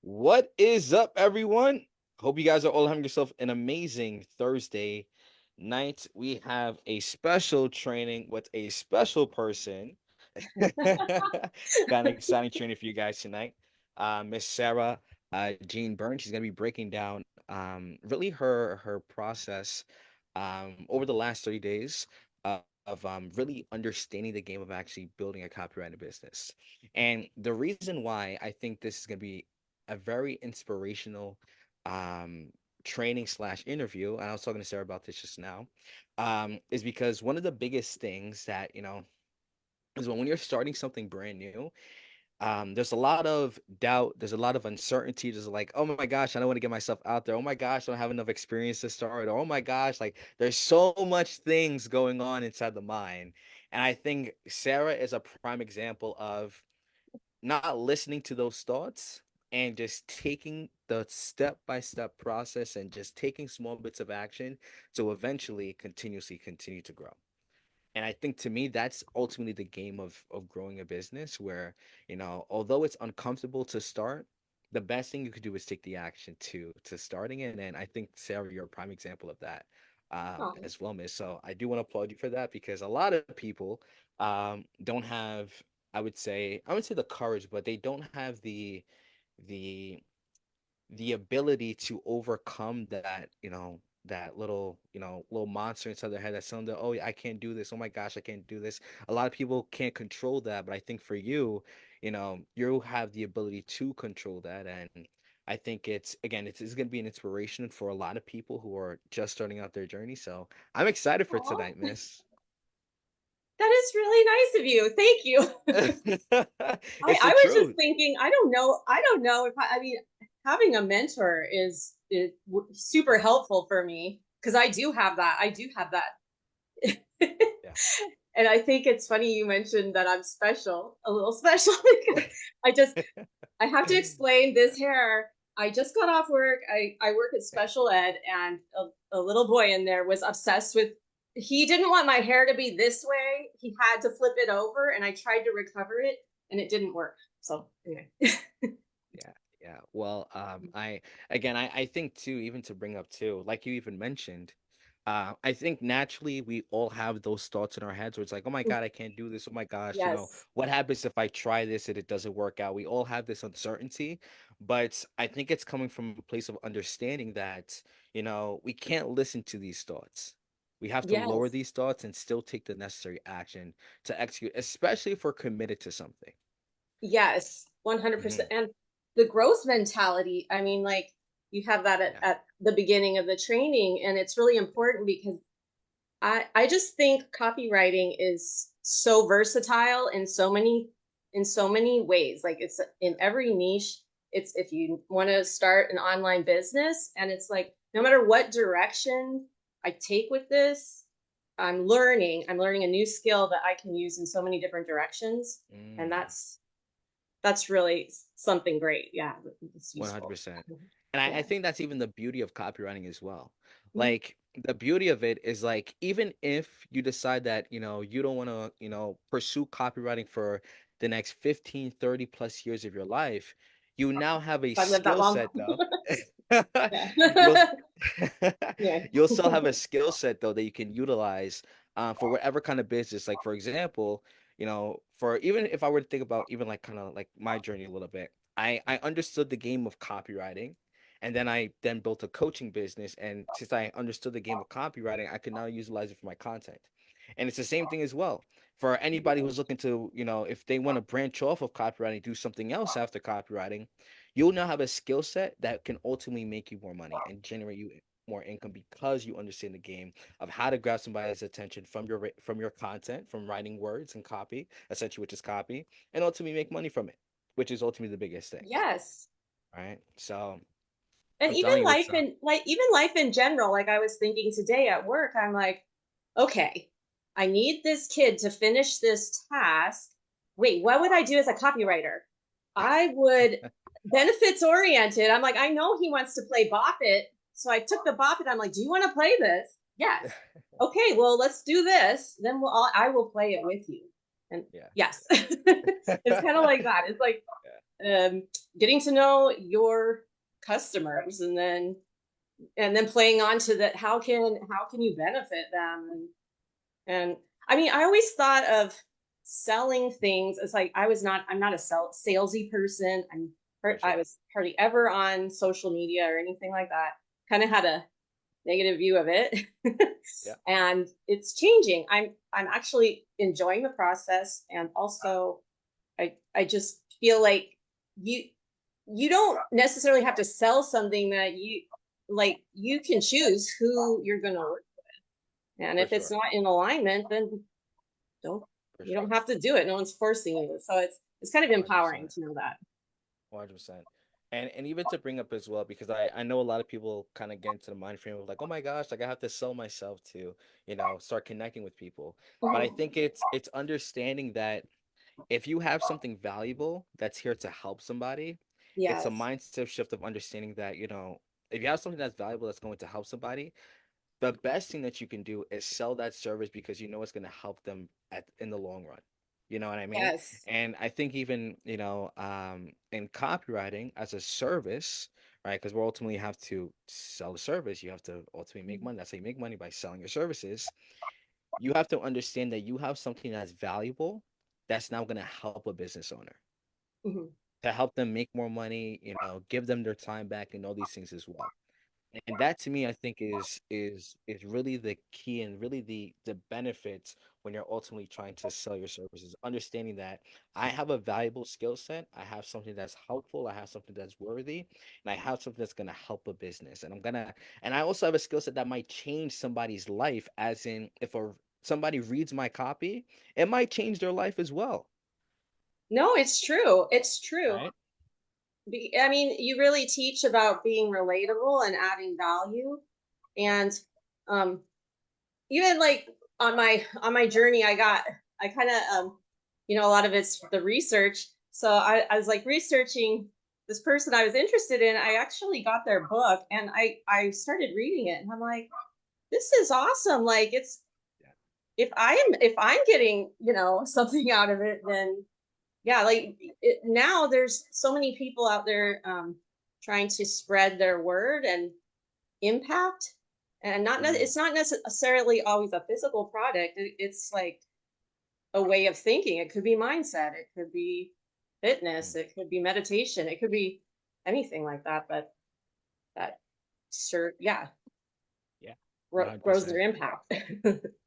What is up, everyone? Hope you guys are all having yourself an amazing Thursday night. We have a special training with a special person. Got an exciting training for you guys tonight. Miss Sarah Jean Burns. She's gonna be breaking down really her process over the last 30 days of really understanding the game of actually building a copywriting business. And the reason why I think this is gonna be a very inspirational um training slash interview, and I was talking to Sarah about this just now, is because one of the biggest things that is when you're starting something brand new, there's a lot of doubt, there's a lot of uncertainty. There's like, oh my gosh, I don't want to get myself out there. Oh my gosh, I don't have enough experience to start. Or, oh my gosh, like there's so much things going on inside the mind. And I think Sarah is a prime example of not listening to those thoughts and just taking the step by step process and just taking small bits of action to eventually continuously continue to grow. And I think to me, that's ultimately the game of growing a business where, although it's uncomfortable to start, the best thing you could do is take the action to starting it. And I think Sarah, you're a prime example of that Oh, as well, Miss. So I do want to applaud you for that because a lot of people don't have, I would say the courage, but they don't have the the ability to overcome that, that little monster inside their head that's telling them, oh, I can't do this. Oh my gosh, I can't do this. A lot of people can't control that, but I think for you, you have the ability to control that. And I think it's going to be an inspiration for a lot of people who are just starting out their journey. So I'm excited for aw, tonight, Miss. that is really nice of you. Thank you. It's the I was just truth. thinking, I don't know if I mean, having a mentor is super helpful for me because I do have that. I do have that. Yeah. And I think it's funny you mentioned that I'm special, a little special because I just, I have to explain this hair. I just got off work. I work at special ed, and a little boy in there was obsessed with, he didn't want my hair to be this way. He had to flip it over, and I tried to recover it, and it didn't work. So, anyway. Yeah, yeah. Well, I think too, even to bring up too, like you even mentioned, I think naturally we all have those thoughts in our heads where it's like, oh my God, I can't do this. Oh my gosh, Yes. what happens if I try this and it doesn't work out? We all have this uncertainty, but I think it's coming from a place of understanding that, we can't listen to these thoughts. We have to lower Yes. these thoughts and still take the necessary action to execute, especially if we're committed to something. Yes. Hmm. 100%. And the growth mentality, I mean, like, you have that Yeah. at the beginning of the training, and it's really important because I just think copywriting is so versatile in so many ways. Like, it's in every niche. It's if you want to start an online business, and it's like no matter what direction I take with this, I'm learning a new skill that I can use in so many different directions. And Mm. that's really something great. Yeah, it's useful. 100%. And I Yeah. think that's even the beauty of copywriting as well. Mhm. Like the beauty of it is like even if you decide that, you don't want to, pursue copywriting for the next 15, 30 plus years of your life, you now have a If I live that skill long. set though. You'll Yeah. Yeah. you'll still have a skill set though that you can utilize for whatever kind of business. Like for example, for even if I were to think about even like kind of like my journey a little bit, I understood the game of copywriting, and then I then built a coaching business. And since I understood the game of copywriting, I could now utilize it for my content. And it's the same thing as well for anybody who's looking to, if they want to branch off of copywriting, do something else after copywriting, you'll now have a skill set that can ultimately make you more money and generate you more income because you understand the game of how to grab somebody's attention from your content, from writing words and copy, essentially, which is copy, and ultimately make money from it, which is ultimately the biggest thing, Yes. right? So And I'm telling you, it's even life in general, like I was thinking today at work, I'm like, okay, I need this kid to finish this task. Wait, what would I do as a copywriter? I would benefits oriented. I'm like, I know he wants to play Bop It. So I took the Bop It. I'm like, do you want to play this? Yes. Okay, well, let's do this. Then I will play it with you. And yeah. yes, it's kind of like that. It's like, Yeah. getting to know your customers, and then playing on to that. How can you benefit them? And I mean, I always thought of selling things as like I'm not a salesy person. For I sure. was hardly ever on social media or anything like that. Kind of had a negative view of it. Yeah, And it's changing. I'm actually enjoying the process, and also I just feel like you you don't necessarily have to sell something that you can choose who you're going to work. And for if it's sure. not in alignment, then don't For you sure. don't have to do it. No one's forcing you. So it's kind of empowering 100%. to know that. 100%. And even to bring up as well, because I know a lot of people kind of get into the mind frame of like, oh my gosh, like I have to sell myself to, start connecting with people. But I Mhm. think it's understanding that if you have something valuable that's here to help somebody, it's a Yes. mindset shift of understanding that, if you have something that's valuable that's going to help somebody, the best thing that you can do is sell that service because you know it's going to help them in the long run. You know what I mean? Yes. And I think even, in copywriting as a service, right? Because we ultimately have to sell the service. You have to ultimately make money. That's how you make money, by selling your services. You have to understand that you have something that's valuable that's now going to help a business owner, Hmm. to help them make more money, give them their time back and all these things as well. And that to me, I think is really the key and really the benefits when you're ultimately trying to sell your services. Understanding that I have a valuable skill set, I have something that's helpful, I have something that's worthy, and I have something that's gonna help a business. And I also have a skill set that might change somebody's life, as in if somebody reads my copy, it might change their life as well. No, it's true. It's true. Right? I mean, you really teach about being relatable and adding value. Yeah. And um, even like on my journey, I kind of a lot of it's the research. So I was like researching this person I was interested in. I actually got their book, and I started reading it, and I'm like, this is awesome. Like, it's Yeah. if I'm getting something out of it, then yeah, like now there's so many people out there trying to spread their word and impact, and Mm, it's not necessarily always a physical product. It's like a way of thinking. It could be mindset, it could be mm. fitness, it could be meditation, it could be anything like that. But that sure, yeah, Yeah. grows their 100%. impact.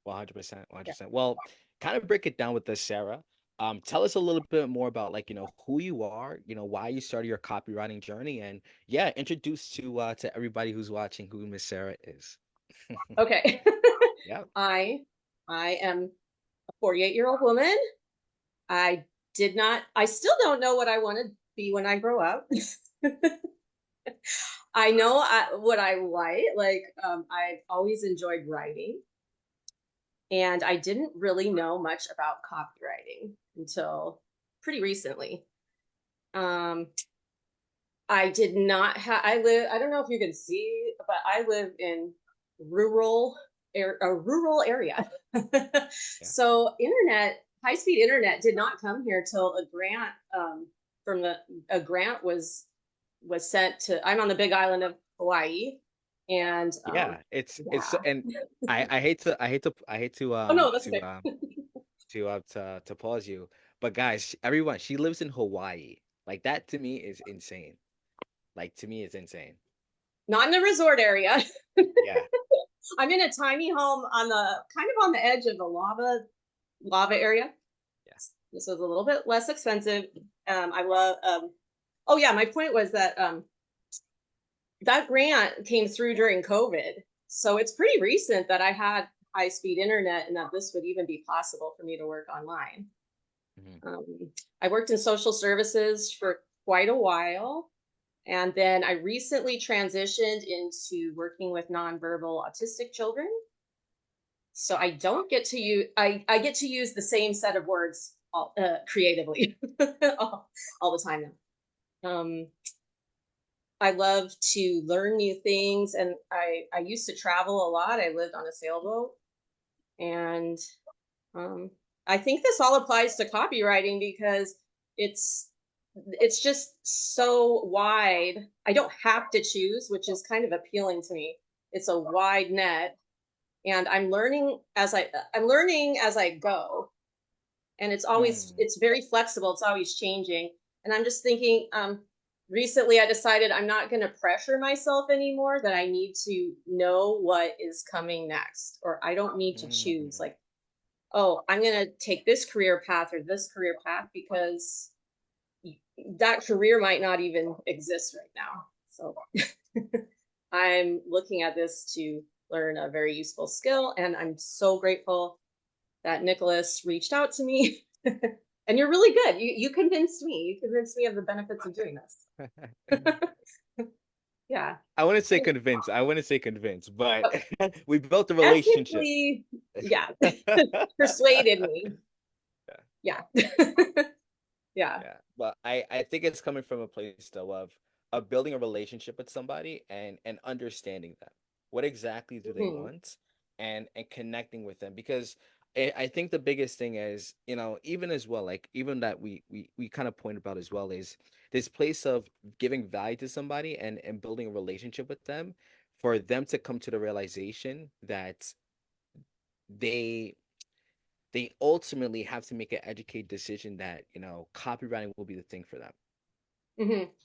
100%, Yeah. 100%. Well, kind of break it down with this, Sarah. Tell us a little bit more about, like, who you are, why you started your copywriting journey, and yeah, introduce to everybody who's watching who Miss Sarah is. Okay. Yeah. I I am a 48-year-old woman. I still don't know what I want to be when I grow up. I know what I like. I've always enjoyed writing, and I didn't really know much about copywriting until pretty recently. Um, I did not have. I don't know if you can see, but I live in rural a rural area. Yeah. So high speed internet did not come here till a grant from the a grant was sent to. I'm on the Big Island of Hawaii, and Yeah. It's yeah. and I hate to Oh no, that's okay. to pause you, but guys, everyone, she lives in Hawaii. Like that to me is insane. Like to me, it's insane. Not in the resort area. Yeah. I'm in a tiny home on the kind of on the edge of the lava area. Yeah. This was a little bit less expensive. I love. Oh yeah, my point was that that grant came through during COVID, so it's pretty recent that I had high speed internet and that this would even be possible for me to work online. Mhm. Um, I worked in social services for quite a while, and then I recently transitioned into working with nonverbal autistic children. So I don't get to use I get to use the same set of words creatively all the time now. I love to learn new things, and I used to travel a lot. I lived on a sailboat, and um, I think this all applies to copywriting because it's it's just so wide. I don't have to choose, which is kind of appealing to me. It's a wide net, and I'm learning as I go, and Mm, it's very flexible. It's always changing. And I'm just thinking, recently I decided I'm not going to pressure myself anymore, that I need to know what is coming next, or I don't need to choose, mm, like, oh, I'm going to take this career path or this career path, because that career might not even exist right now. So I'm looking at this to learn a very useful skill, and I'm so grateful that Nicholas reached out to me. And you're really good. You convinced me. You convinced me of the benefits of doing this. mm. Yeah. I wouldn't say convince. I wouldn't say convince, but Oh, we built a relationship. ethically, yeah. Persuaded me. Yeah, Yeah. Yeah. yeah. But I think it's coming from a place though of building a relationship with somebody and understanding them. What exactly do they Mhm. want, and connecting with them, because I think the biggest thing is, even as well, like even that we kind of point about as well, is this place of giving value to somebody and building a relationship with them, for them to come to the realization that they they ultimately have to make an educated decision that, copywriting will be the thing for them, Mhm.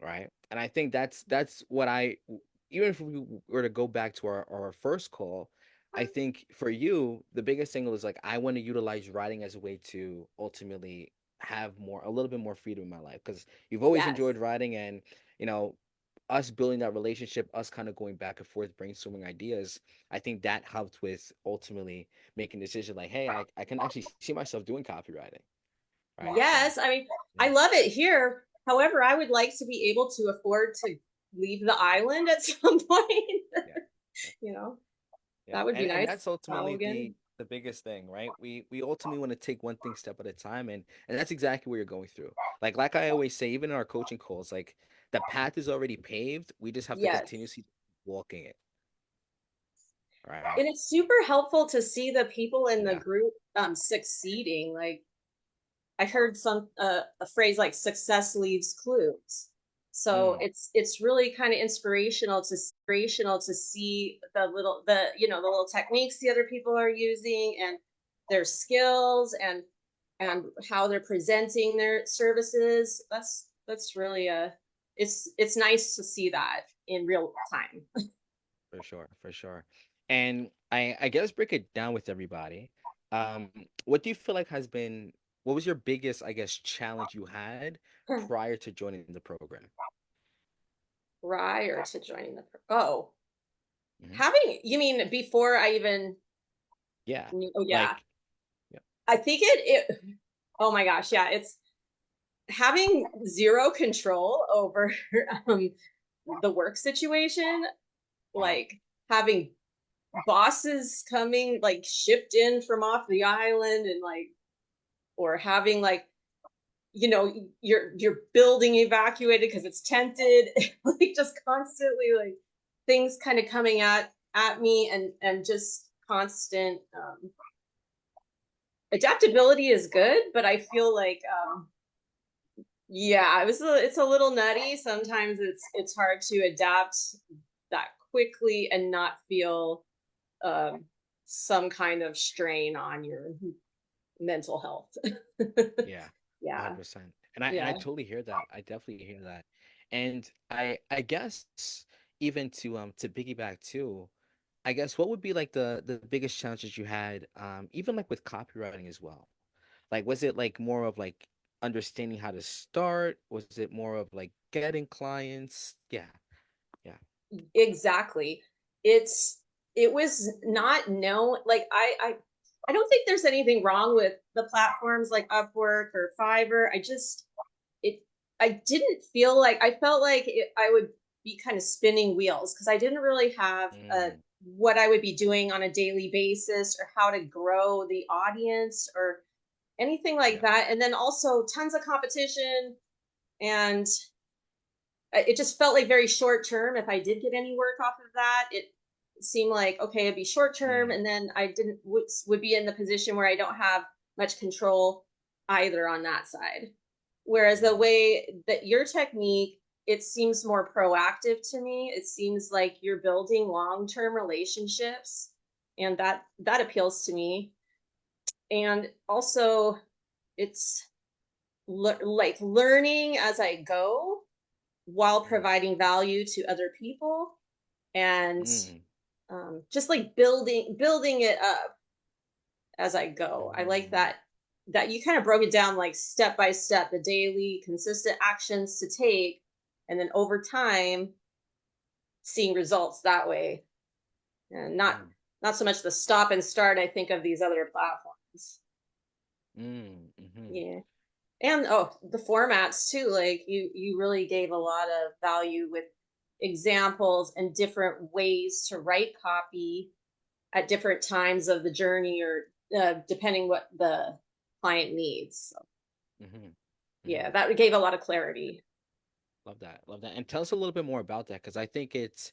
right? And I think that's what even if we were to go back to our first call, I think for you, the biggest thing was like, I want to utilize writing as a way to ultimately have a little bit more freedom in my life, because you've always Yes. enjoyed writing, and you know us building that relationship, us kind of going back and forth brainstorming ideas, I think that helped with ultimately making a decision like, hey, I can actually see myself doing copywriting, right? So Yes. I mean, yeah, I love it here. However, I would like to be able to afford to leave the island at some point. yeah. You know, Yeah, that would be and nice. that's Travel ultimately again. the biggest thing, right? We ultimately want to take one thing step at a time, and that's exactly what you're going through. Like I always say, even in our coaching calls, like the path is already paved. We just have to Yes. continuously walking it, right? And it's super helpful to see the people in the Yeah. group succeeding. Like, I heard a phrase like "success leaves clues." So Mm, it's really kind of inspirational to see the little techniques the other people are using, and their skills, and how they're presenting their services. That's really a it's nice to see that in real time. for sure, for sure. And I guess break it down with everybody. Um, what do you feel like has been what was your biggest, I guess, challenge you had prior to joining the program? Prior to joining the oh, Hmm. having you mean before I even Yeah. oh yeah. Like, yeah. I think it oh my gosh, yeah, it's having zero control over um the work situation, Mm, like having bosses coming like shipped in from off the island, and like, or having like, your building evacuated because it's tented, like just constantly like things kind of coming at me, and just constant adaptability is good, but I feel like yeah, it's a little nutty. Sometimes it's hard to adapt that quickly and not feel um, some kind of strain on your mental health. yeah. Yeah, 100%. And I yeah. totally hear that. I definitely hear that. And I guess even to piggyback too, I guess what would be like the biggest challenges you had, even like with copywriting as well? Like, was it like more of like understanding how to start? Was it more of like getting clients? Yeah, yeah. Exactly. It's it was not known, like I don't think there's anything wrong with the platforms like Upwork or Fiverr. It I didn't feel like I felt like I would be kind of spinning wheels, because I didn't really have Mm, what I would be doing on a daily basis, or how to grow the audience, or anything like yeah. that. And then also tons of competition, and it just felt like very short term. If I did get any work off of that, it seemed like, okay, it'd be short term, Mm, and then I didn't would be in the position where I don't have much control either on that side. Whereas the Mm, way that your technique, it seems more proactive to me. It seems like you're building long-term relationships, and that appeals to me. And also, it's like learning as I go while mm, providing value to other people, and mm, just like building it up as I go. I like mm, that you kind of broke it down like step by step, the daily consistent actions to take, and then over time seeing results that way, and mm, not so much the stop and start I think of these other platforms. mm, mhm, Yeah. And oh, the formats too, like you really gave a lot of value with examples and different ways to write copy at different times of the journey, or depending what the client needs. So, mhm, yeah, mhm. that gave a lot of clarity. Love that. Love that. And tell us a little bit more about that because I think it's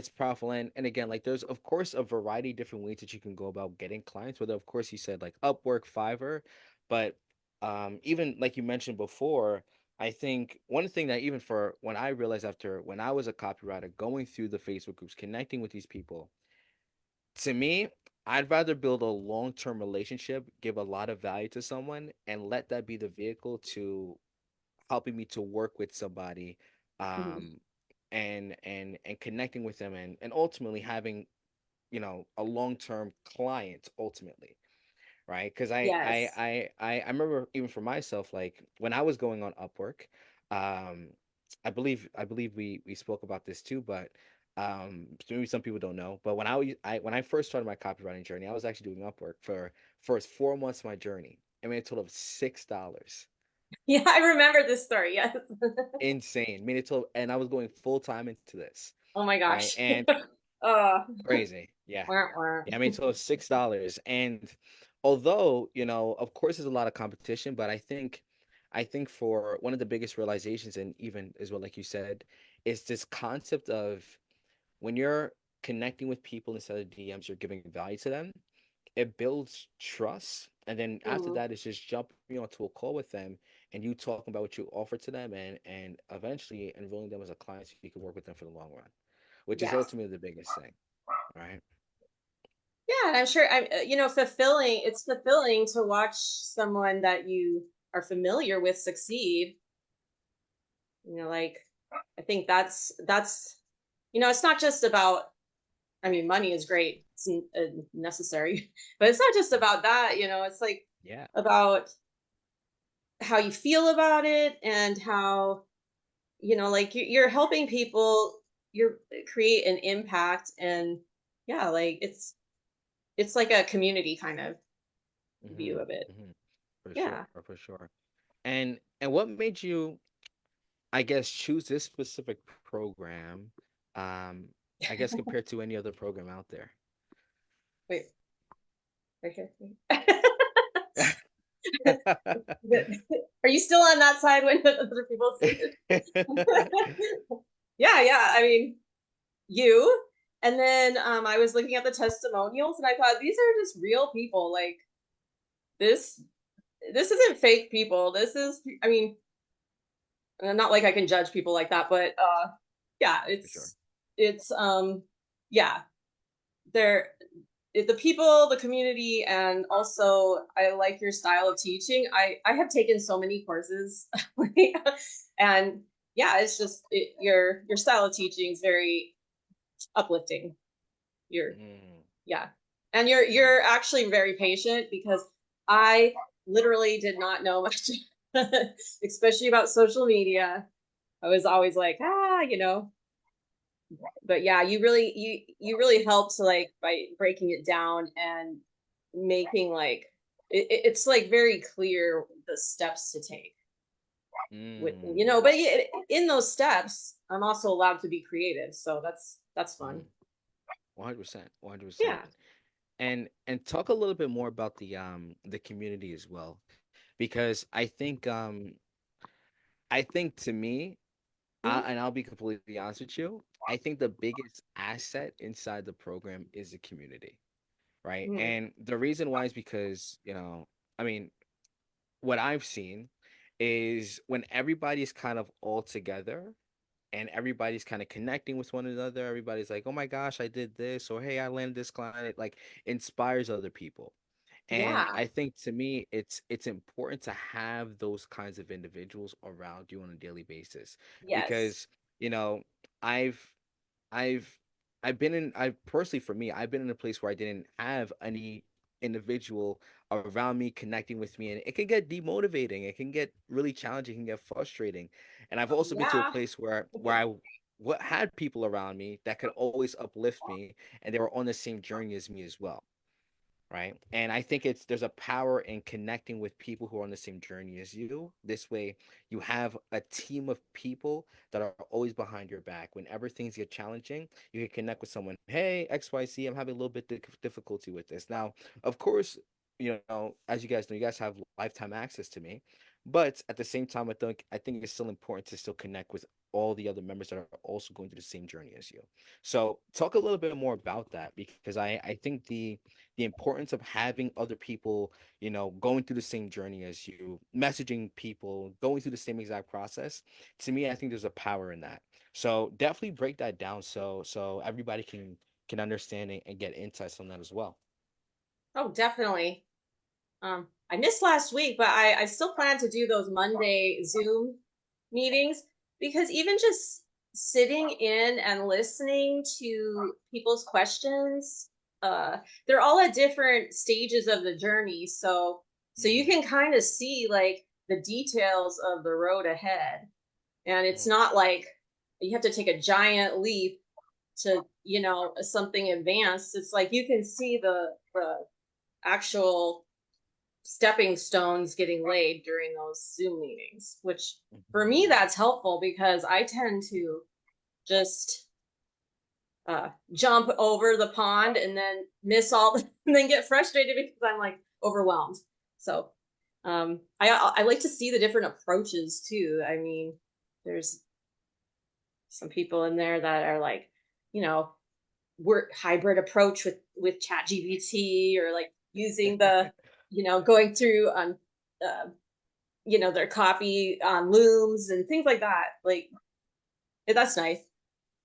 powerful. And again, like there's of course a variety of different ways that you can go about getting clients, whether of course you said like Upwork, Fiverr, but even like you mentioned before, I think one thing that even for when I realized after when I was a copywriter going through the Facebook groups, connecting with these people, to me, I'd rather build a long-term relationship, give a lot of value to someone, and let that be the vehicle to helping me to work with somebody Mhm. um and connecting with them and ultimately having a long-term client ultimately, right? Because Yes. I remember even for myself, like when I was going on Upwork, um I believe we spoke about this too, but maybe some people don't know, but when I first started my copywriting journey, I was actually doing Upwork for first 4 months of my journey. I made a total of $6. Yeah, I remember this story. Yes. Insane. Made it to, and I was going full time into this, Oh my right? gosh. And uh, crazy. Yeah. wah, wah. Yeah, I made a total of $6. And although, of course there's a lot of competition, but I think for one of the biggest realizations, and even as well, like you said, is this concept of when you're connecting with people instead of DMs, you're giving value to them. It builds trust. And then after Mm, that, it's just jumping onto a call with them and you talking about what you offer to them and eventually enrolling them as a client so you can work with them for the long run, which is yes. ultimately the biggest thing, right? Yeah, and I'm sure fulfilling. It's fulfilling to watch someone that you are familiar with succeed. Like I think that's it's not just about. I mean, money is great; it's necessary, but it's not just about that. It's like Yeah. about how you feel about it, and how like you're helping people, you're create an impact, and yeah, like it's like a community kind of view Hmm. of it. Hmm. For sure, Yeah. for sure. And what made you, I guess, choose this specific program, um, I guess compared to any other program out there? Wait, right here. Are you still on that side when other people see it? Yeah, yeah. I mean, you. And then I was looking at the testimonials, and I thought these are just real people. Like this, this isn't fake people. This is, I mean, not like I can judge people like that, but yeah, For sure. it's yeah, they're the people, the community, and also I like your style of teaching. I have taken so many courses, and yeah, it's just your style of teaching is very uplifting. You're Mm, Yeah, and you're mm, actually very patient, because I literally did not know much, especially about social media. I was always like, but yeah, you really help to like by breaking it down and making like it's like very clear the steps to take with mm, but in those steps I'm also allowed to be creative, so that's fun. mm. 100%, 100%. Yeah. And talk a little bit more about the community as well, because I think to me, Mhm. and I'll be completely honest with you, I think the biggest asset inside the program is the community, right? Mhm. And the reason why is because, I mean, what I've seen is when everybody's kind of all together and everybody's kind of connecting with one another. Everybody's like, "Oh my gosh, I did this," or "Hey, I landed this client." It like inspires other people. And Yeah. I think to me, it's important to have those kinds of individuals around you on a daily basis Yes. because, you know, I've I've I've been in I personally for me, I've been in a place where I didn't have any individual around me connecting with me, and it can get demotivating. It can get really challenging, it can get frustrating. And I've also been to a Yeah. place where I what had people around me that could always uplift me, and they were on the same journey as me as well, right? And I think there's a power in connecting with people who are on the same journey as you. This way, you have a team of people that are always behind your back. Whenever things get challenging, you can connect with someone. Hey, XYZ, I'm having a little bit difficulty with this. Now, of course, as you guys know, you guys have lifetime access to me. But at the same time, I think it's still important to still connect with all the other members that are also going through the same journey as you. So talk a little bit more about that because I think the importance of having other people, going through the same journey as you, messaging people, going through the same exact process. To me, I think there's a power in that. So definitely break that down so everybody can understand it and get insights on that as well. Oh, definitely. I missed last week, but I still plan to do those Monday Zoom meetings because even just sitting in and listening to people's questions, uh, they're all at different stages of the journey. So you Mm-hmm. can kind of see like the details of the road ahead. And it's Mm-hmm. not like you have to take a giant leap to, something advanced. It's like you can see the actual stepping stones getting laid during those Zoom meetings, which for me, Mm-hmm. that's helpful because I tend to just jump over the pond and then miss all, and then get frustrated because I'm like overwhelmed. So I like to see the different approaches too. I mean, there's some people in there that are like, you know, work hybrid approach with chat gbt or like using the going through on uh, their copy on looms and things like that. Like that's nice.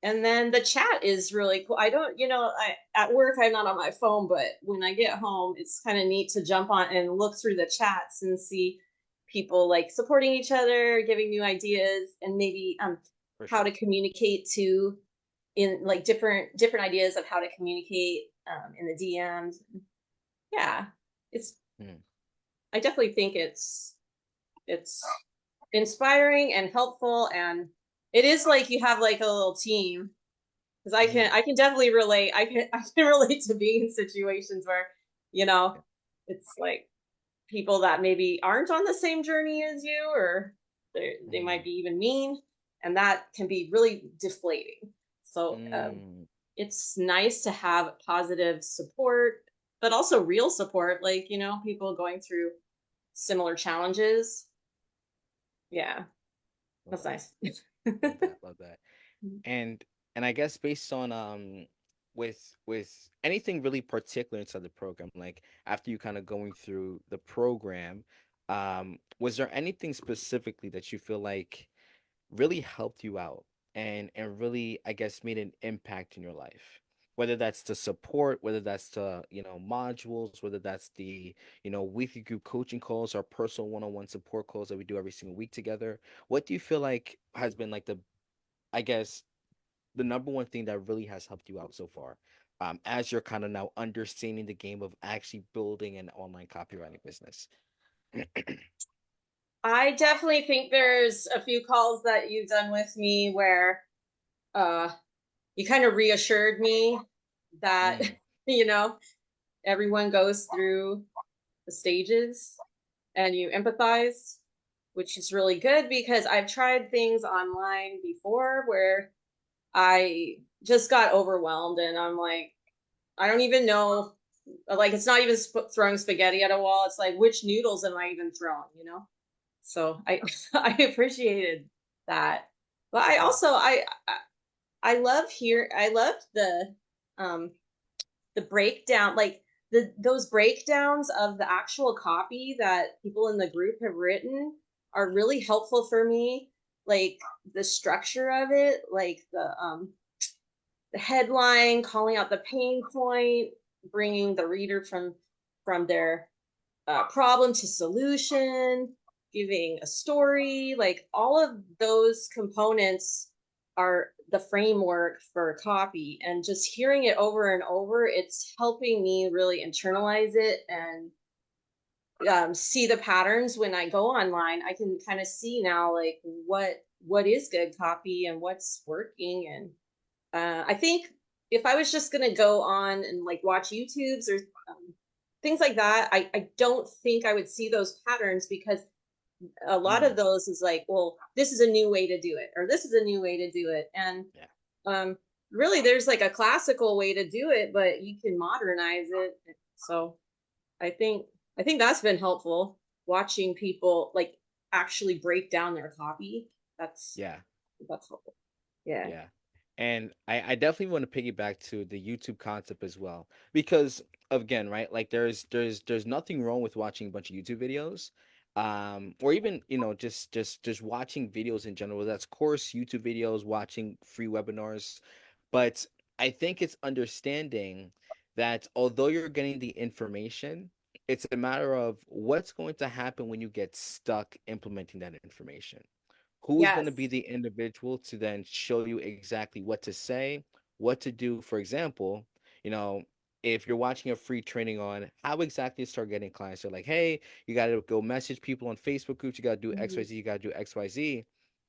And then the chat is really cool. I don't, I at work I'm not on my phone, but when I get home, it's kind of neat to jump on and look through the chats and see people like supporting each other, giving new ideas, and maybe For how to sure. communicate to in like different ideas of how to communicate in the DMs. Yeah, it's Mm. I definitely think it's inspiring and helpful, and it is like you have like a little team because I can Mm. I can definitely relate. I can relate to being in situations where you know Yeah. it's like people that maybe aren't on the same journey as you, or they might Mm. be even mean, and that can be really deflating. So Mm. it's nice to have positive support, but also real support, like people going through similar challenges. Yeah, Love that's that. nice. Love that. Love that. And and I guess based on with anything really particular inside the program, like after you kind of going through the program, was there anything specifically that you feel like really helped you out and really, I guess, made an impact in your life? Whether that's to support, whether that's to, modules, whether that's the, weekly group coaching calls or personal one-on-one support calls that we do every single week together. What do you feel like has been like I guess, the number one thing that really has helped you out so far, as you're kind of now understanding the game of actually building an online copywriting business? I definitely think there's a few calls that you've done with me where uh you kind of reassured me that Mm, you know everyone goes through the stages and you empathize, which is really good because I've tried things online before where I just got overwhelmed and I'm like, I don't even know. Like, it's not even throwing spaghetti at a wall. It's like, which noodles am I even throwing? So I, I appreciated that. But I mm, also, I love I loved um, the breakdown, like those breakdowns of the actual copy that people in the group have written. are really helpful for me. Like the structure of it, like the headline, calling out the pain point, bringing the reader from their problem to solution, giving a story, like all of those components are the framework for copy. And just hearing it over and over, it's helping me really internalize it and see the patterns when I go online. I can kind of see now like what is good copy and what's working. And I think if I was just gonna go on and like watch YouTubes or things like that, I don't think I would see those patterns, because a lot of Mm, those is like, well, this is a new way to do it, or this is a new way to do it. And yeah. um, really, there's like a classical way to do it, but you can modernize it. So I think I think that's been helpful, watching people like actually break down their copy. That's Yeah. that's helpful. Yeah. Yeah. And I definitely want to piggyback to the YouTube concept as well. Because again, right, like there's nothing wrong with watching a bunch of YouTube videos. Or even, just watching videos in general. That's course YouTube videos, watching free webinars. But I think it's understanding that although you're getting the information, it's a matter of what's going to happen when you get stuck implementing that information. Who's going to be Yes. the individual to then show you exactly what to say, what to do? For example, you know, if you're watching a free training on how exactly to start getting clients, they're like, hey, you got to go message people on Facebook groups, you got to do Mhm. XYZ, you got to do XYZ.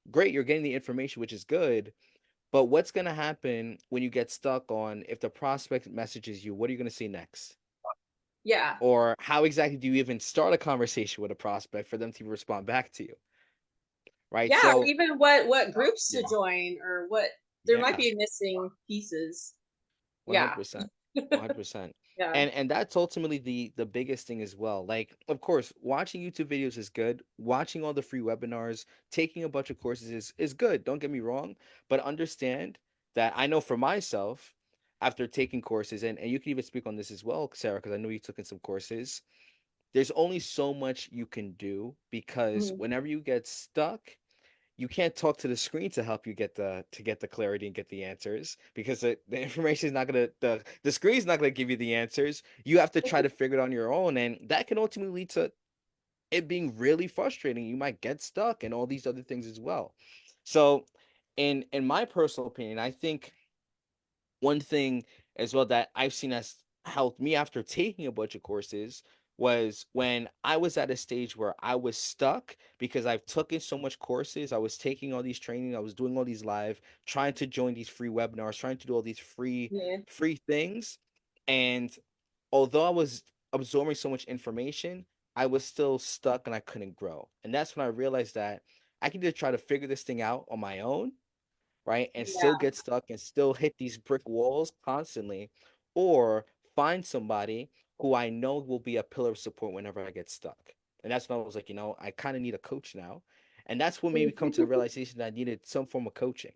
Great, you're getting the information, which is good. But what's going to happen when you get stuck on if the prospect messages you, what are you going to say next? Yeah. Or how exactly do you even start a conversation with a prospect for them to respond back to you? Right. Yeah, or So, even what groups to yeah, join, or what there might yeah. be missing pieces. Yeah. 100%. 100%. Yeah. And that's ultimately the biggest thing as well. Like, of course, watching YouTube videos is good. Watching all the free webinars, taking a bunch of courses is good. Don't get me wrong, but understand that I know for myself, after taking courses, and you can even speak on this as well, Sarah, because I know you took in some courses. There's only so much you can do because Mhm. whenever you get stuck, you can't talk to the screen to help you get the clarity and get the answers because the information is not gonna the screen's not gonna give you the answers. You have to try to figure it on your own, and that can ultimately lead to it being really frustrating. You might get stuck and all these other things as well. So, in my personal opinion, I think one thing as well that I've seen has helped me after taking a bunch of courses was when I was at a stage where I was stuck because I've taken so much courses, I was taking all these training, I was doing all these live, trying to join these free webinars, trying to do all these Yeah. free things. And although I was absorbing so much information, I was still stuck and I couldn't grow. And that's when I realized that I can just try to figure this thing out on my own, right? And still Yeah. get stuck and still hit these brick walls constantly, or find somebody who I know will be a pillar of support whenever I get stuck. And that's when I was like, I kind of need a coach now. And that's what made me come to the realization that I needed some form of coaching,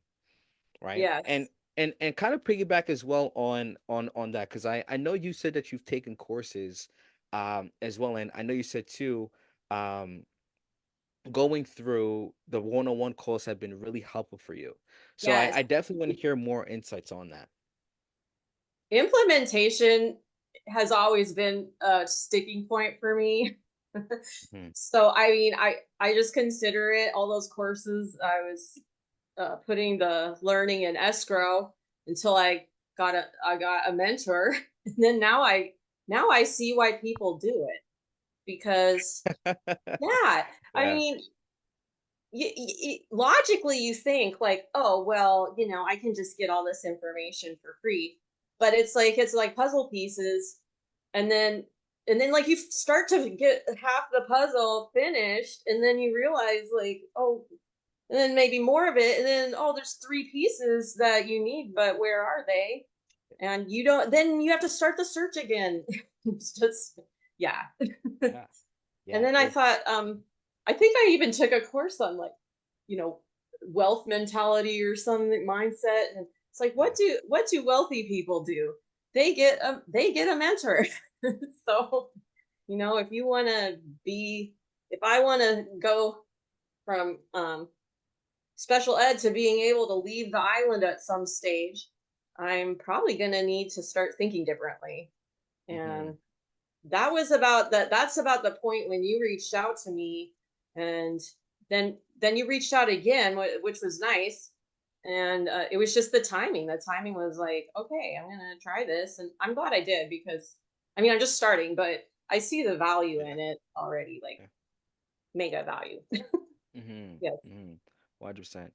right? And Yes. and kind of piggyback as well on that because I know you said that you've taken courses as well, and I know you said too um going through the one-on-one calls have been really helpful for you. So Yes. I definitely want to hear more insights on that. Implementation has always been a sticking point for me. Mhm. So I mean, I just consider it, all those courses I was putting the learning in escrow until I got a mentor, and then now I see why people do it, because yeah, I Yeah. mean, logically you think like, oh well, I can just get all this information for free, but it's like puzzle pieces, and then like you start to get half the puzzle finished, and then you realize like, oh, and then maybe more of it, and then oh, there's three pieces that you need, but where are they? And you don't, then you have to start the search again. It's just, yeah. Yeah. And Yeah. then I thought, I think I even took a course on like, you know, wealth mentality or something, mindset. And it's like, Yeah. what do wealthy people do? They get a mentor. So, if you want to be, if I want to go from special ed to being able to leave the island at some stage, I'm probably going to need to start thinking differently. Hmm. And that's about the point when you reached out to me, and then you reached out again, which was nice. And it was just the timing was like, okay, I'm gonna try this, and I'm glad I did, because I mean, I'm just starting, but I see the value Yeah. in it already, like Yeah. mega value. Hmm. Yes. Hmm. 100%.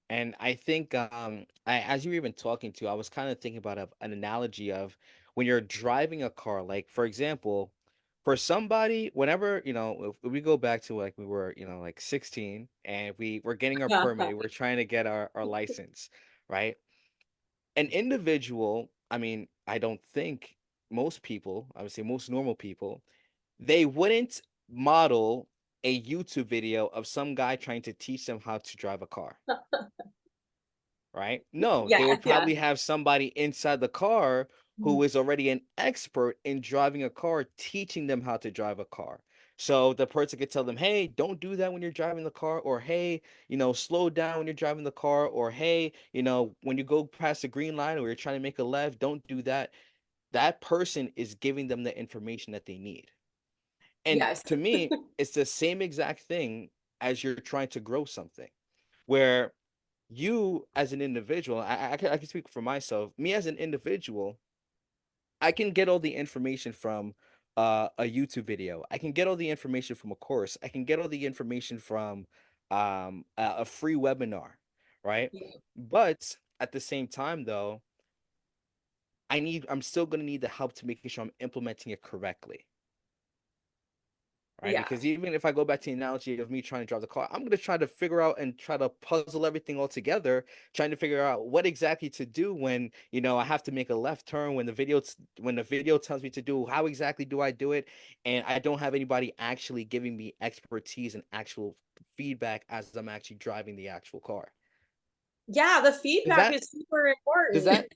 And I think, as you were even talking to, I was kind of thinking about an analogy of when you're driving a car. Like, for example, for somebody, whenever, if we go back to like we were, like 16 and we were getting our permit, we're trying to get our license, right? An individual, I mean, I don't think most people, I would say most normal people, they wouldn't model a YouTube video of some guy trying to teach them how to drive a car, right? No, Yeah, they would yeah. probably have somebody inside the car who is already an expert in driving a car, teaching them how to drive a car. So the person could tell them, hey, don't do that when you're driving the car, or hey, slow down when you're driving the car, or hey, when you go past the green line or you're trying to make a left, don't do that. That person is giving them the information that they need. And Yes. to me, it's the same exact thing as you're trying to grow something, where you as an individual, I can speak for myself. Me as an individual, I can get all the information from a YouTube video. I can get all the information from a course. I can get all the information from a free webinar, right? Yeah. But at the same time, though, I'm still gonna need the help to making sure I'm implementing it correctly, right? Yeah. Because even if I go back to the analogy of me trying to drive the car, I'm going to try to figure out and try to puzzle everything all together, trying to figure out what exactly to do when, I have to make a left turn when when the video tells me to do, how exactly do I do it? And I don't have anybody actually giving me expertise and actual feedback as I'm actually driving the actual car. Yeah, the Does feedback that is super does important.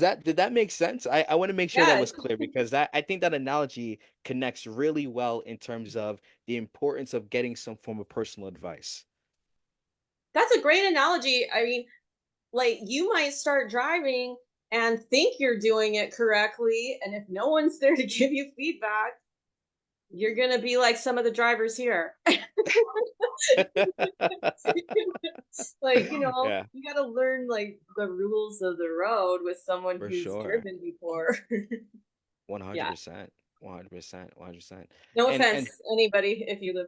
that did that make sense? I want to make sure that Yes. was clear because that I think that analogy connects really well in terms of the importance of getting some form of personal advice. That's a great analogy. I mean, like, you might start driving and think you're doing it correctly, and if no one's there to give you feedback, you're gonna be like some of the drivers here. Like, Yeah, you gotta learn like the rules of the road with someone for who's sure. driven before. Yeah. 100%. 100%. 100%. No And offense, anybody, if you live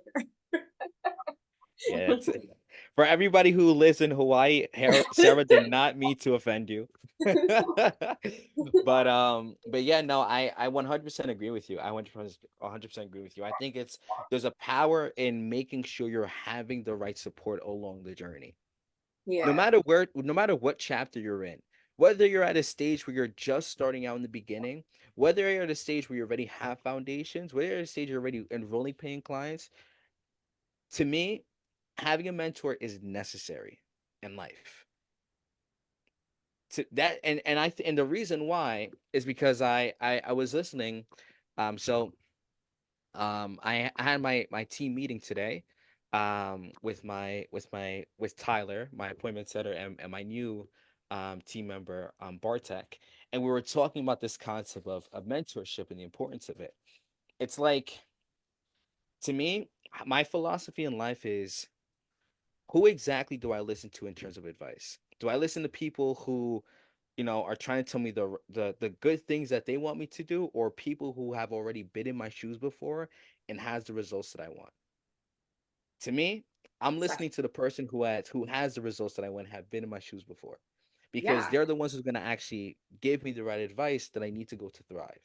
yeah, that's it. For everybody who lives in Hawaii, Sarah did not mean to offend you. But yeah, no, I 100% agree with you. I 100% agree with you. I think there's a power in making sure you're having the right support along the journey. Yeah. No matter what chapter you're in, whether you're at a stage where you're just starting out in the beginning, whether you're at a stage where you already have foundations, whether you're at a stage you're already enrolling paying clients, to me, having a mentor is necessary in life. To that and the reason why is because I was listening. So I had my team meeting today, with Tyler, my appointment setter, and my new team member, Bartek, and we were talking about this concept of mentorship and the importance of it. It's like, to me, my philosophy in life is, who exactly do I listen to in terms of advice? Do I listen to people who, are trying to tell me the good things that they want me to do, or people who have already been in my shoes before and has the results that I want? To me, I'm Right. listening to the person who has the results that I want, have been in my shoes before, because Yeah. they're the ones who's going to actually give me the right advice that I need to go to thrive,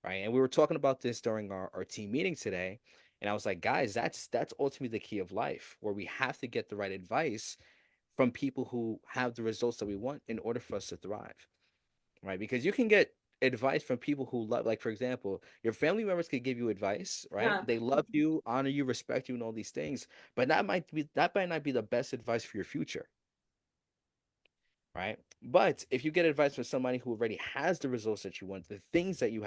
right? And we were talking about this during our team meeting today, and I was like, guys, that's ultimately the key of life, where we have to get the right advice from people who have the results that we want in order for us to thrive, right? Because you can get advice from people who love, like, for example, your family members could give you advice, right? Yeah. They love you, honor you, respect you, and all these things, but that might not be the best advice for your future, right? But if you get advice from somebody who already has the results that you want, the things that you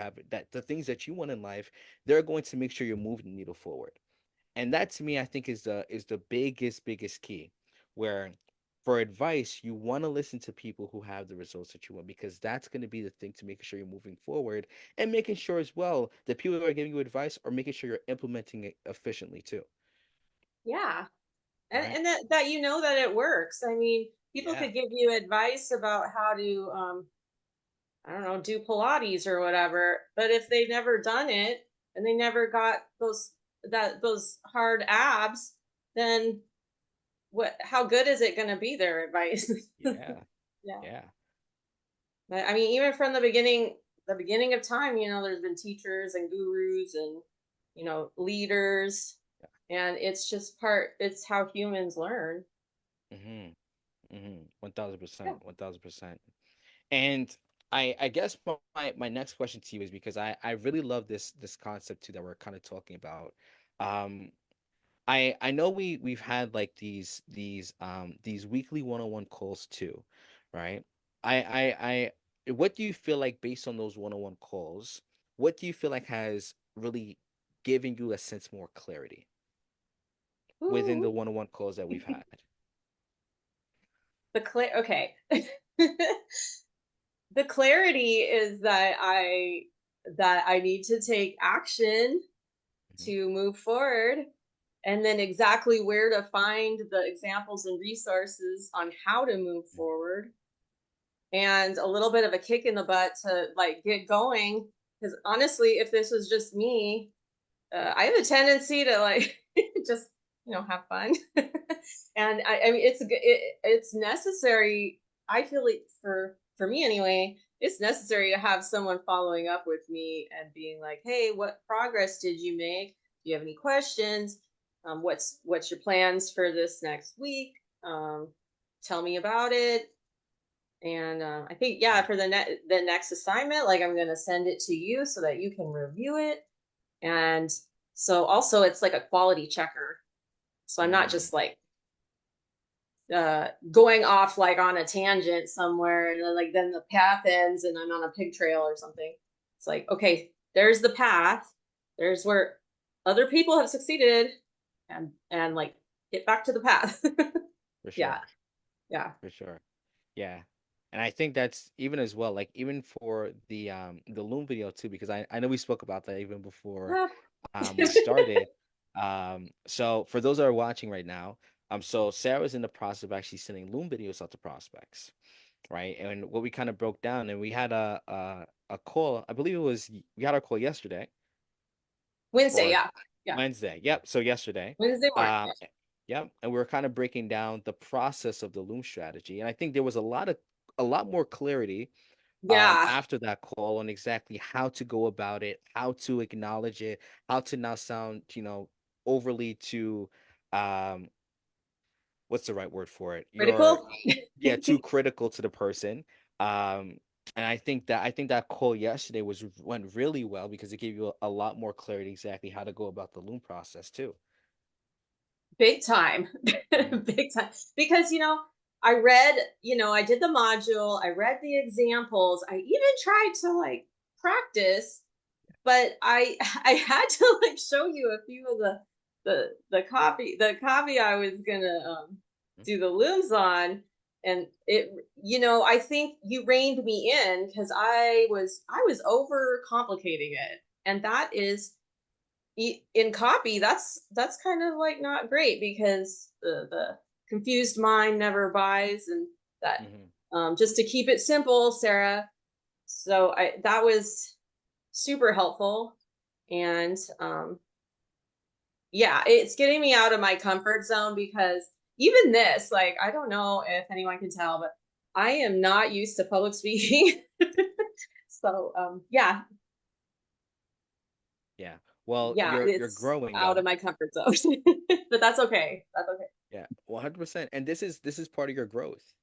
want in life, they're going to make sure you're moving the needle forward. And that to me, I think is the biggest key, where for advice you want to listen to people who have the results that you want, because that's going to be the thing to making sure you're moving forward, and making sure as well that people who are giving you advice are making sure you're implementing it efficiently too, Yeah. right? And that you know that it works. I mean, people Yeah. could give you advice about how to I don't know, do Pilates or whatever, but if they've never done it and they never got those hard abs, then what how good is it going to be their advice? Yeah. Yeah. Yeah. But, I mean, even from the beginning of time, you know, there's been teachers and gurus and leaders, and it's just it's how humans learn. Mm-hmm. Mm-hmm. 1000%. Yeah. 1000%. And I guess my next question to you is, because I really love this concept too that we're kind of talking about. Um, I know we've had like these weekly one-on-one calls too, right? What do you feel like, based on those one-on-one calls, what do you feel like has really given you a sense more clarity within Ooh. the one-on-one calls that we've had? Okay. The clarity is that I need to take action Mhm, to move forward, and then exactly where to find the examples and resources on how to move mhm, forward, and a little bit of a kick in the butt to like get going, because honestly, if this was just me, I have a tendency to like just have fun, and I mean it's necessary. I feel like for me anyway, it's necessary to have someone following up with me and being like, "Hey, what progress did you make? Do you have any questions? What's your plans for this next week? Tell me about it." And I think, yeah, mhm, for the next assignment, like I'm gonna send it to you so that you can review it, and so also it's like a quality checker. So I'm not mm, just like going off like on a tangent somewhere, and then the path ends and I'm on a pig trail or something. It's like, okay, there's the path. There's where other people have succeeded, and like get back to the path. for Yeah. sure, Yeah. for sure. Yeah. And I think that's even as well, like even for the Loom video too, because I know we spoke about that even before Ah. we started. So for those that are watching right now, so Sarah's in the process of actually sending Loom videos out to prospects, right? And what we kind of broke down, and we had a call, I believe it was, we had our call yesterday Wednesday, or yeah. Yeah. Wednesday. Yep, so yesterday. Wednesday morning. Um, Yeah. yep, and we were kind of breaking down the process of the Loom strategy, and I think there was a lot more clarity Yeah. after that call on exactly how to go about it, how to acknowledge it, how to not sound, overly too, um, what's the right word for it? You're, Critical. yeah, too critical to the person. Um, and I think that call yesterday went really well, because it gave you a lot more clarity exactly how to go about the Loom process too. Big time. Mhm, Big time. Because, I did the module, I read the examples, I even tried to like practice, but I had to like show you a few of the copy I was gonna mhm, do the looms on. And I think you reined me in because I was over complicating it. And that is in copy, that's kind of like not great, because the confused mind never buys, and that mhm. just to keep it simple, Sarah. So I that was super helpful. And yeah, it's getting me out of my comfort zone, because even this, like, I don't know if anyone can tell, but I am not used to public speaking. So yeah. Yeah. Well, Yeah, you're it's growing out of though. my comfort zone. But that's okay. That's okay. Yeah, 100%. And this is part of your growth.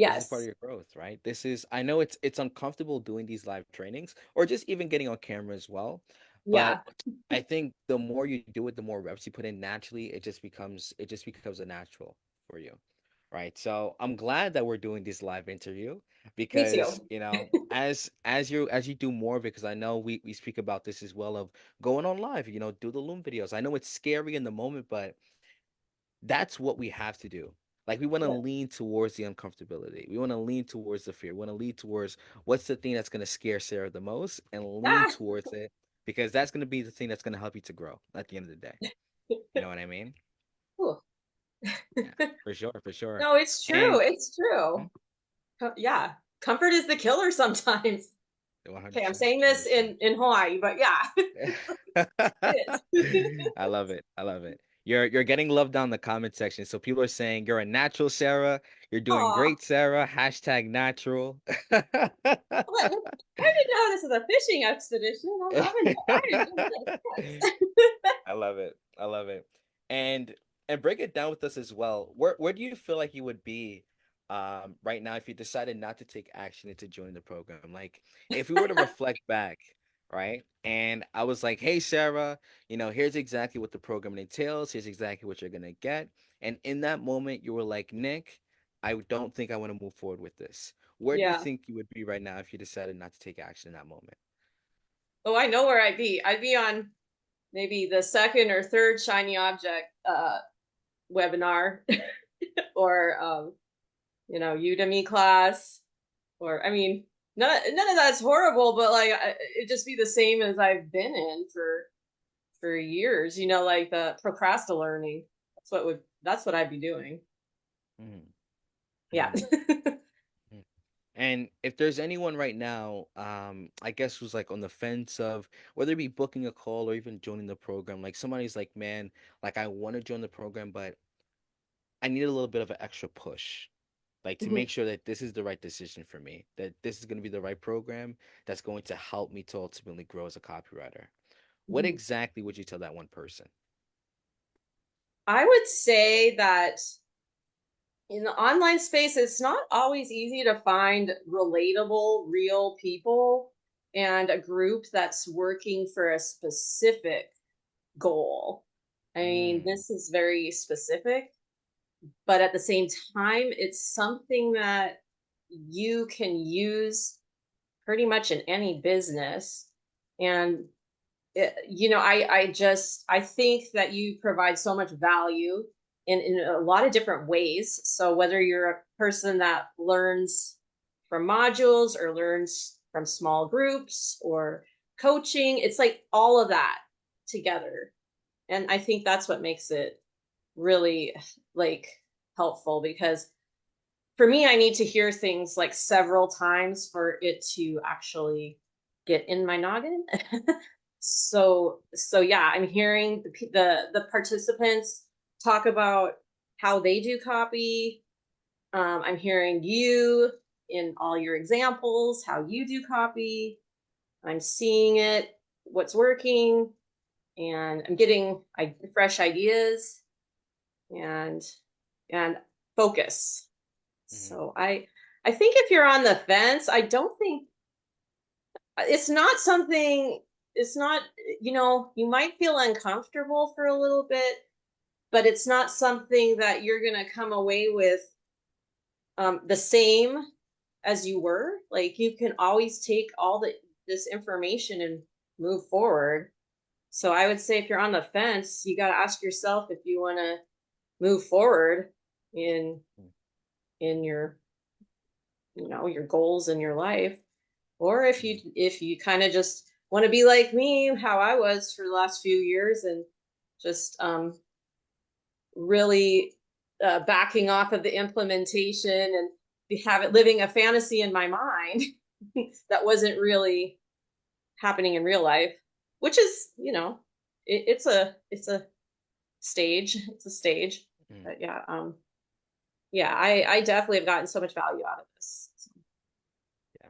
This is part of Yes. your growth, right? This is, I know it's uncomfortable doing these live trainings, or just even getting on camera as well, but Yeah. I think the more you do it, the more reps you put in, naturally it just becomes a natural for you. right? So I'm glad that we're doing this live interview Me because, too. you know, as you do more, because I know we speak about this as well of going on live, you know, do the Loom videos. I know it's scary in the moment, but that's what we have to do. Like we want to Yeah. lean towards the uncomfortability. We want to lean towards the fear. We want to lean towards what's the thing that's going to scare Sarah the most and lean Ah. towards it because that's going to be the thing that's going to help you to grow at the end of the day. You know what I mean? Ooh. Yeah, for sure, for sure. No, it's true. And It's true. Yeah. Comfort is the killer sometimes. Okay, I'm 100%, saying this 100%. in Hawaii, but yeah, it is. I love it. I love it. You're getting love down in the comment section. So people are saying you're a natural, Sarah. You're doing Aw. great, Sarah. Hashtag natural. What? I didn't know this is a fishing expedition. I enjoy this. Yes. I love it. I love it. And break it down with us as well. Where do you feel like you would be right now if you decided not to take action and to join the program? Like if we were to reflect back, right? And I was like, "Hey Sarah, you know, here's exactly what the program entails. Here's exactly what you're going to get." And in that moment you were like, "Nick, I don't think I want to move forward with this." Where do you Yeah. think you would be right now if you decided not to take action in that moment? Oh, I know where I'd be. I'd be on maybe the second or third shiny object webinar or Udemy class or I mean none of that's horrible, but like it'd just be the same as I've been in for years, like the procrasti learning. That's what I'd be doing. Mhm. Yeah. Mhm. Mm. And if there's anyone right now, I guess who's like on the fence of whether it be booking a call or even joining the program, like somebody's like, man, like I want to join the program, but I need a little bit of an extra push, like to make sure that this is the right decision for me, that this is going to be the right program that's going to help me to ultimately grow as a copywriter. What exactly would you tell that one person? I would say that in the online space, it's not always easy to find relatable, real people and a group that's working for a specific goal. I mean, Mm, this is very specific, but at the same time, it's something that you can use pretty much in any business. And I think that you provide so much value in a lot of different ways. So whether you're a person that learns from modules or learns from small groups or coaching, it's like all of that together. And I think that's what makes it really like helpful because for me, I need to hear things like several times for it to actually get in my noggin. So yeah, I'm hearing the participants talk about how they do copy. I'm hearing you in all your examples, how you do copy. I'm seeing it, what's working, and I'm getting fresh ideas and and focus. mhm, So I think if you're on the fence, I don't think it's not something it's not you might feel uncomfortable for a little bit, but it's not something that you're going to come away with the same as you were. Like you can always take all this information and move forward. So I would say if you're on the fence, you got to ask yourself if you want to move forward in mm, in your goals in your life, or mhm, if you kind of just want to be like me, how I was for the last few years, and just really backing off of the implementation and have it living a fantasy in my mind that wasn't really happening in real life, which is it's a stage. It's a stage. mhm. But yeah, I definitely have gotten so much value out of this. So, Yeah,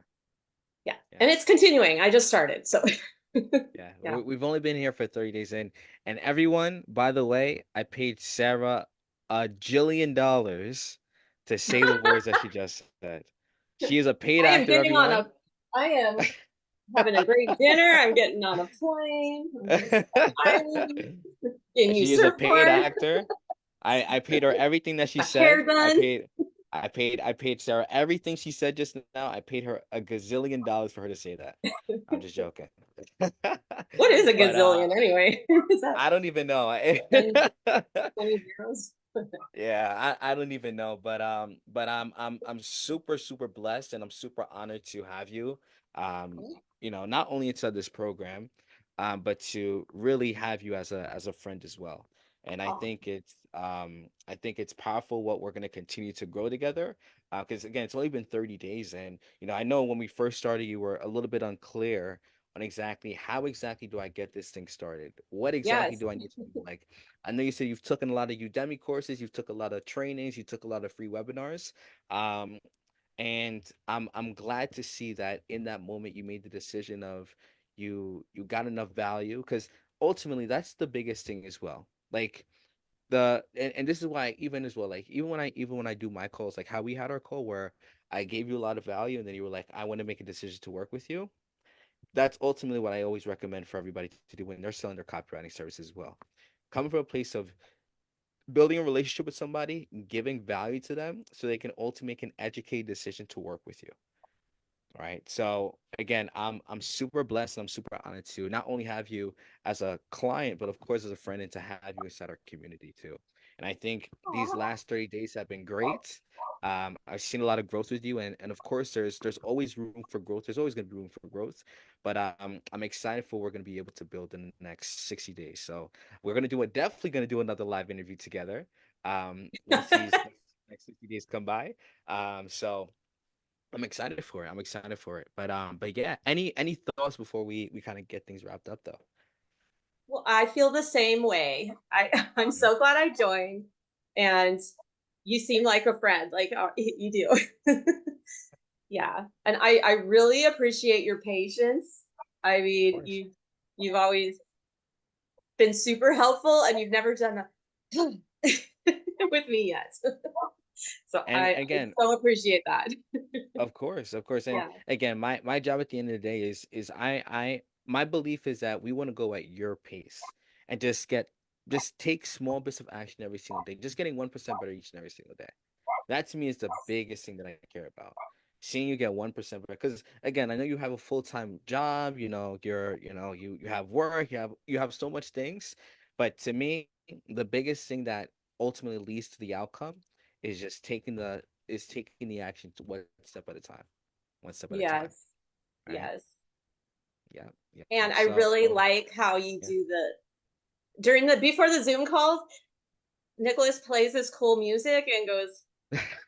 yeah, yeah. and it's continuing. I just started, so Yeah, yeah. we've only been here for 30 days in. And everyone, by the way, I paid Sarah $1 jillion to say the words that she just said. She is a paid I am actor, getting on everyone. a I am having a great dinner. I'm getting on a plane. I'm going to the island in She is a paid surfboard. actor. I paid her everything that she My hair said. done. I paid Sarah everything she said just now. I paid her a gazillion dollars for her to say that. I'm just joking. What is a But gazillion anyway? Is that I don't even know. 10, 20 zeros? Yeah, I don't even know, but I'm super super blessed and I'm super honored to have you, um, not only inside this program, but to really have you as a friend as well. And Oh, I think it's powerful what we're gonna continue to grow together. Because again, it's only been 30 days, and I know when we first started, you were a little bit unclear on exactly how exactly do I get this thing started? What exactly yes. do I need to do? Like I know you said you've taken a lot of Udemy courses, you've took a lot of trainings, you took a lot of free webinars. Um, and I'm glad to see that in that moment you made the decision of you got enough value because ultimately that's the biggest thing as well. Like and this is why even as well, like even when I do my calls, like how we had our call where I gave you a lot of value and then you were like, I want to make a decision to work with you. That's ultimately what I always recommend for everybody to do when they're selling their copywriting services as well. Coming from a place of building a relationship with somebody, giving value to them so they can ultimately make an educated decision to work with you. Right. So again, I'm super blessed and I'm super honored to not only have you as a client, but of course as a friend and to have you inside our community too. And I think these last 30 days have been great. I've seen a lot of growth with you and of course there's always room for growth. There's always gonna be room for growth. But I'm excited for what we're gonna be able to build in the next 60 days. So we're gonna do it definitely gonna do another live interview together. Once these next 60 days come by. So I'm excited for it. I'm excited for it. But yeah, any thoughts before we kind of get things wrapped up though? Well, I feel the same way. I'm Mhm. so glad I joined, and you seem like a friend. Like you do. Yeah, and I really appreciate your patience. I Of mean, course. you've always been super helpful, and you've never done a with me yet. So And I again, so appreciate that. of course, of course. And Yeah. again, my job at the end of the day is I my belief is that we want to go at your pace and just take small bits of action every single day. Just getting 1% better each and every single day. That to me is the biggest thing that I care about. Seeing you get 1% better. Because again, I know you have a full-time job, you have work, you have so much things. But to me, the biggest thing that ultimately leads to the outcome is just taking the action to one step at a time. One step at a time. Yes. Right? Yes. Yeah. Yeah. And I So really like how you yeah. do the during the before the Zoom calls. Nicholas plays this cool music and goes,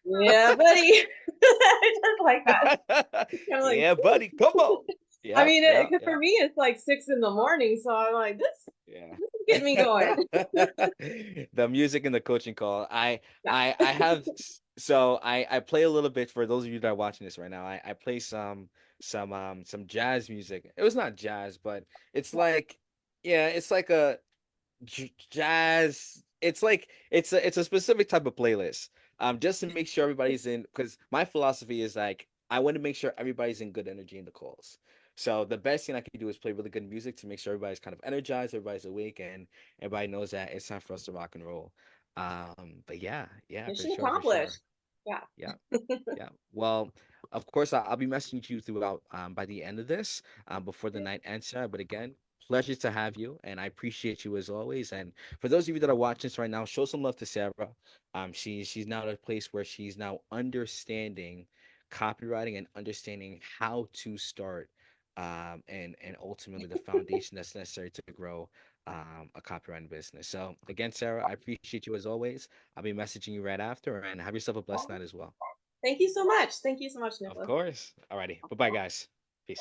"Yeah, buddy." I just like that. I'm like, Yeah, buddy. Come on. I Yep. mean, Yep. for Yep. me, it's like 6 in the morning, so I'm like, Yeah. this is getting me going. The music and the coaching call. Yeah. I have so I play a little bit for those of you that are watching this right now. I play some jazz music. It was not jazz, but it's like yeah, it's like a jazz. It's like it's a specific type of playlist. Just to make sure everybody's in because my philosophy is like I want to make sure everybody's in good energy in the calls. So the best thing I can do is play really good music to make sure everybody's kind of energized, everybody's awake, and everybody knows that it's time for us to rock and roll. But yeah, yeah, for Mission sure, for sure. accomplished. Yeah. Yeah. Yeah. Well, of course, I'll be messaging you throughout by the end of this, before the night ends, Sarah. But again, pleasure to have you, and I appreciate you as always. And for those of you that are watching this right now, show some love to Sarah. She's now at a place where she's now understanding copywriting and understanding how to start, and ultimately the foundation that's necessary to grow a copywriting business. So again, Sarah, I appreciate you as always. I'll be messaging you right after, and have yourself a blessed night as well. Thank you so much. Thank you so much, Of Nicholas. course. Alrighty. Bye bye, guys. Peace.